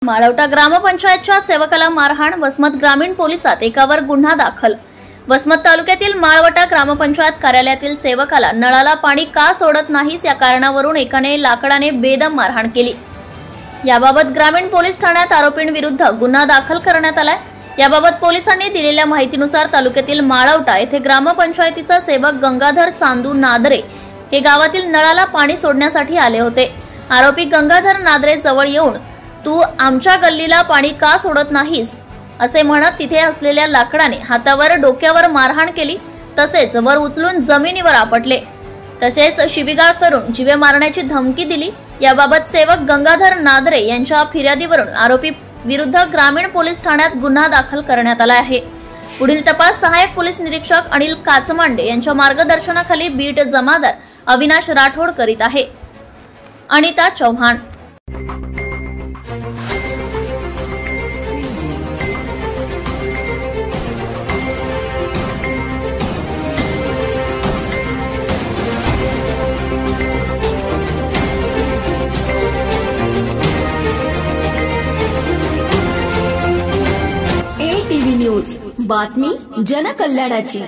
माळवटा ग्रामपंचायतच्या सेवकाला मारहाण, वसमत ग्रामीण पोलिसात एकावर गुन्हा दाखल। वसमत तालुक्यातील माळवटा ग्रामपंचायत कार्यालयातील सेवकाला नळाला पाणी का सोडत नाहीस या कारणावरून एकाने लाकडाने बेदम मारहाण केली। याबाबत ग्रामीण पोलीस ठाण्यात आरोपींविरुद्ध गुन्हा दाखल करण्यात आलाय। याबाबत पोलिसांनी दिलेल्या माहितीनुसार तालुक्यातील माळवटा येथे ग्रामपंचायतीचा सेवक गंगाधर चांदू नादरे हे गावातील नळाला पाणी सोडण्यासाठी आले होते। आरोपी गंगाधर नादरे जवळ येऊन तू आमच्या गल्लीला पाणी का सोडत नाहीस असे म्हणत तिथे असलेल्या लाकडाने हातावर डोक्यावर मारहाण केली, तसेच वर उचलून जमिनीवर आपटले, तसेच शिवीगाळ करून जीवे मारण्याची धमकी दिली। याबाबत सेवक गंगाधर नादरे यांच्या फिर्यादीवरून आरोपी विरुद्ध ग्रामीण पोलीस ठाण्यात गुन्हा दाखल करण्यात आला आहे। पुढील तपास सहाय्यक पोलीस निरीक्षक अनिल काचमांडे यांच्या मार्गदर्शनाखाली बीट जमादार अविनाश राठोड करीत आहे। अनिता चौहान। ATV न्यूज, बातमी जनकल्याणाची।